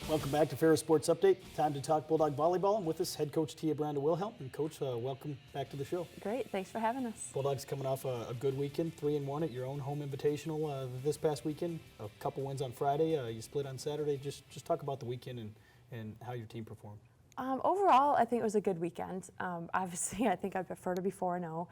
Welcome back to Ferris Sports Update. Time to talk Bulldog Volleyball. And with us, head coach Tia Brandel-Wilhelm. And Coach, welcome back to the show. Great, thanks for having us. Bulldogs coming off a good weekend, 3-1 at your own home invitational this past weekend. A couple wins on Friday. You split on Saturday. Just talk about the weekend and how your team performed. Overall, I think it was a good weekend. Obviously, I think I'd prefer to be 4-0,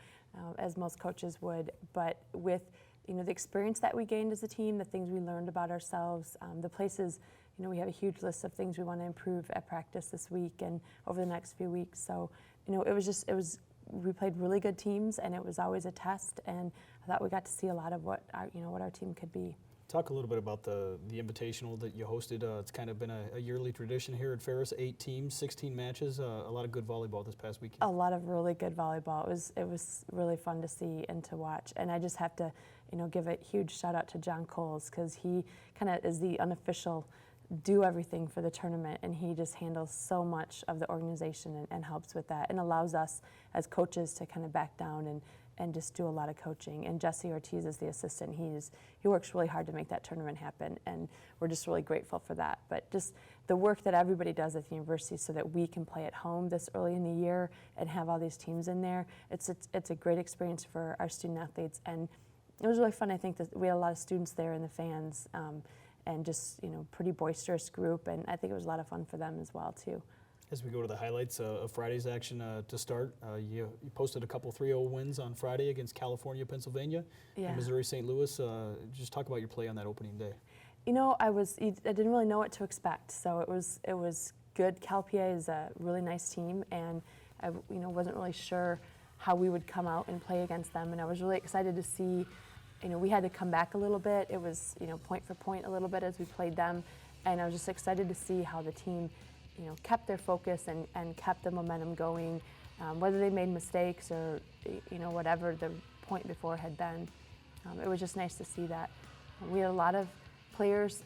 as most coaches would. But with the experience that we gained as a team, the things we learned about ourselves, the places. We have a huge list of things we want to improve at practice this week and over the next few weeks. So, we played really good teams, and it was always a test. And I thought we got to see a lot of what our team could be. Talk a little bit about the invitational that you hosted. It's kind of been a yearly tradition here at Ferris. 8 teams, 16 matches. A lot of good volleyball this past weekend. A lot of really good volleyball. It was really fun to see and to watch. And I just have to, give a huge shout out to John Coles, because he kind of is the unofficial do everything for the tournament, and he just handles so much of the organization and helps with that, and allows us as coaches to kind of back down and just do a lot of coaching. And Jesse Ortiz is the assistant. He works really hard to make that tournament happen, and we're just really grateful for that. But just the work that everybody does at the university so that we can play at home this early in the year and have all these teams in there, it's a great experience for our student athletes. And it was really fun. I think that we had a lot of students there and the fans, and just, pretty boisterous group, and I think it was a lot of fun for them as well, too. As we go to the highlights of Friday's action to start, you posted a couple 3-0 wins on Friday against California, Pennsylvania, and Missouri St. Louis. Just talk about your play on that opening day. I didn't really know what to expect, so it was good. Calpia is a really nice team, and I wasn't really sure how we would come out and play against them, and I was really excited to see. We had to come back a little bit. It was, point for point a little bit as we played them. And I was just excited to see how the team, kept their focus and kept the momentum going, whether they made mistakes or, whatever the point before had been. It was just nice to see that. We had a lot of players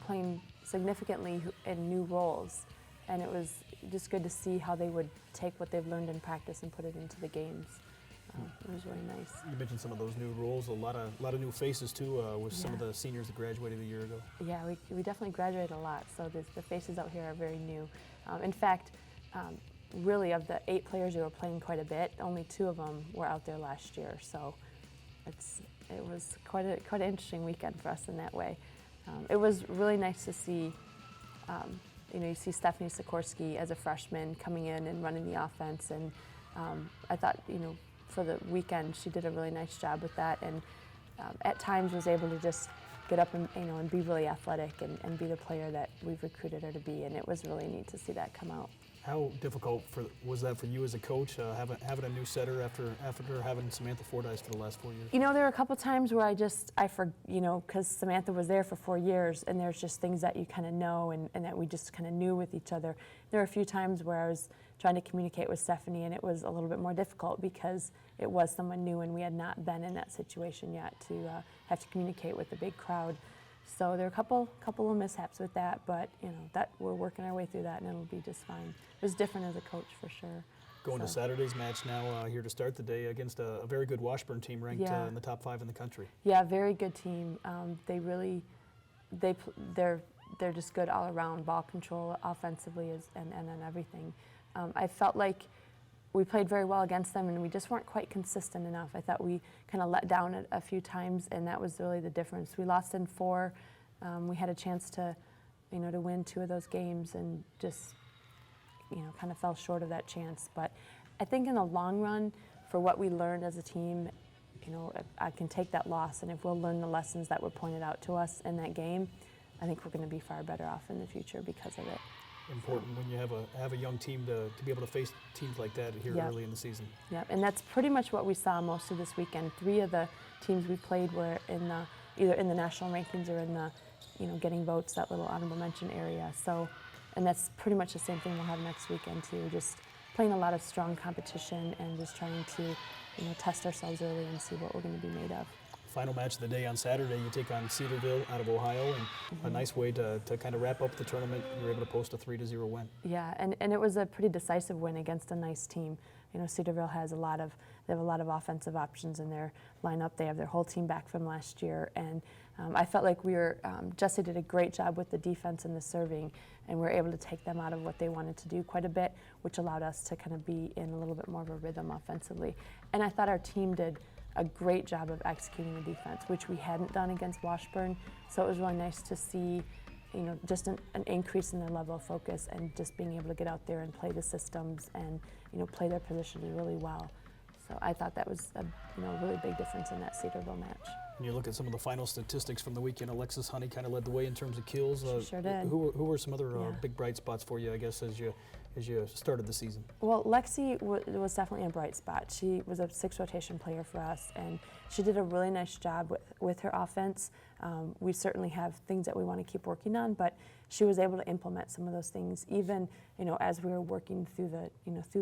playing significantly in new roles. And it was just good to see how they would take what they've learned in practice and put it into the games. It was really nice. You mentioned some of those new roles, a lot of new faces too, with some of the seniors that graduated a year ago. Yeah, we definitely graduated a lot, so the faces out here are very new. In fact, really of the 8 players who were playing quite a bit, only 2 of them were out there last year, so it was quite an interesting weekend for us in that way. It was really nice to see, you see Stephanie Sikorsky as a freshman coming in and running the offense, and I thought, for the weekend, she did a really nice job with that, and at times was able to just get up and and be really athletic and be the player that we've recruited her to be, and it was really neat to see that come out. How difficult was that for you as a coach, having a new setter after having Samantha Fordyce for the last 4 years? There were a couple times where because Samantha was there for 4 years, and there's just things that you kind of know and that we just kind of knew with each other. There were a few times where I was trying to communicate with Stephanie, and it was a little bit more difficult because it was someone new, and we had not been in that situation yet to have to communicate with a big crowd. So there were a couple of mishaps with that, but that we're working our way through that, and it'll be just fine. It was different as a coach for sure. Going to Saturday's match now here to start the day against a very good Washburn team ranked in the top 5 in the country. Yeah, very good team. They're just good all around, ball control, offensively, and on everything. I felt like we played very well against them, and we just weren't quite consistent enough. I thought we kind of let down a few times, and that was really the difference. We lost in 4. We had a chance to, to win 2 of those games, and just, kind of fell short of that chance. But I think in the long run, for what we learned as a team, I can take that loss, and if we'll learn the lessons that were pointed out to us in that game, I think we're going to be far better off in the future because of it. Important when you have a young team to be able to face teams like that here early in the season. Yeah, and that's pretty much what we saw most of this weekend. 3 of the teams we played were either in the national rankings or in the getting votes, that little honorable mention area. So, and that's pretty much the same thing we'll have next weekend too. Just playing a lot of strong competition and just trying to test ourselves early and see what we're going to be made of. Final match of the day on Saturday, you take on Cedarville out of Ohio, and a nice way to kind of wrap up the tournament. You were able to post a 3-0 win. Yeah, and it was a pretty decisive win against a nice team. Cedarville has they have a lot of offensive options in their lineup. They have their whole team back from last year, and I felt like Jesse did a great job with the defense and the serving, and we were able to take them out of what they wanted to do quite a bit, which allowed us to kind of be in a little bit more of a rhythm offensively. And I thought our team did a great job of executing the defense, which we hadn't done against Washburn. So it was really nice to see, just an increase in their level of focus and just being able to get out there and play the systems and, play their positions really well. So I thought that was a really big difference in that Cedarville match. When you look at some of the final statistics from the weekend, Alexis Honey kind of led the way in terms of kills. She sure did. Who were some other big bright spots for you, I guess, as you started the season? Well, Lexi was definitely a bright spot. She was a 6 rotation player for us, and she did a really nice job with her offense. We certainly have things that we want to keep working on, but she was able to implement some of those things. Even as we were working through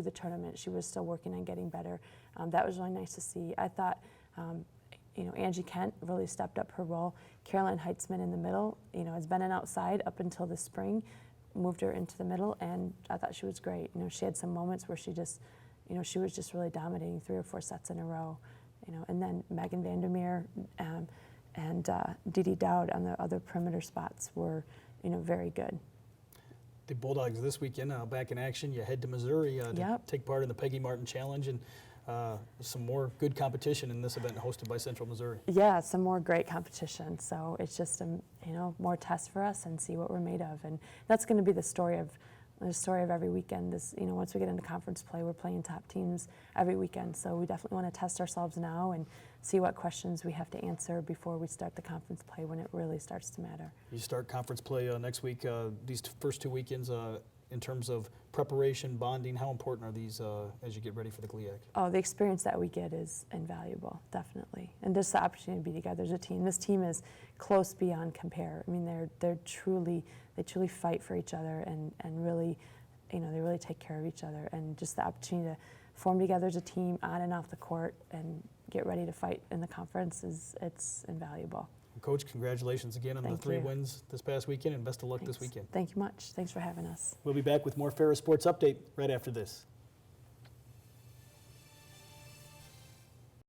the tournament, she was still working on getting better. That was really nice to see. I thought. Angie Kent really stepped up her role. Caroline Heitzman in the middle, has been an outside up until this spring, moved her into the middle, and I thought she was great. She had some moments where she was just really dominating 3 or 4 sets in a row. And then Megan Vandermeer and Dee Dee Dowd on the other perimeter spots were, very good. The Bulldogs this weekend back in action. You head to Missouri to take part in the Peggy Martin Challenge, and some more good competition in this event hosted by Central Missouri. Yeah, some more great competition. So it's just more tests for us and see what we're made of, and that's going to be the story of every weekend. Once we get into conference play, we're playing top teams every weekend. So we definitely want to test ourselves now and see what questions we have to answer before we start the conference play when it really starts to matter. You start conference play next week. These first 2 weekends. In terms of preparation, bonding, how important are these as you get ready for the GLIAC? Oh, the experience that we get is invaluable, definitely. And just the opportunity to be together as a team. This team is close beyond compare. I mean, they truly fight for each other and really, they really take care of each other. And just the opportunity to form together as a team on and off the court and get ready to fight in the conference it's invaluable. Coach, congratulations again on the 3 wins this past weekend, and best of luck this weekend. Thank you much. Thanks for having us. We'll be back with more Ferris Sports Update right after this.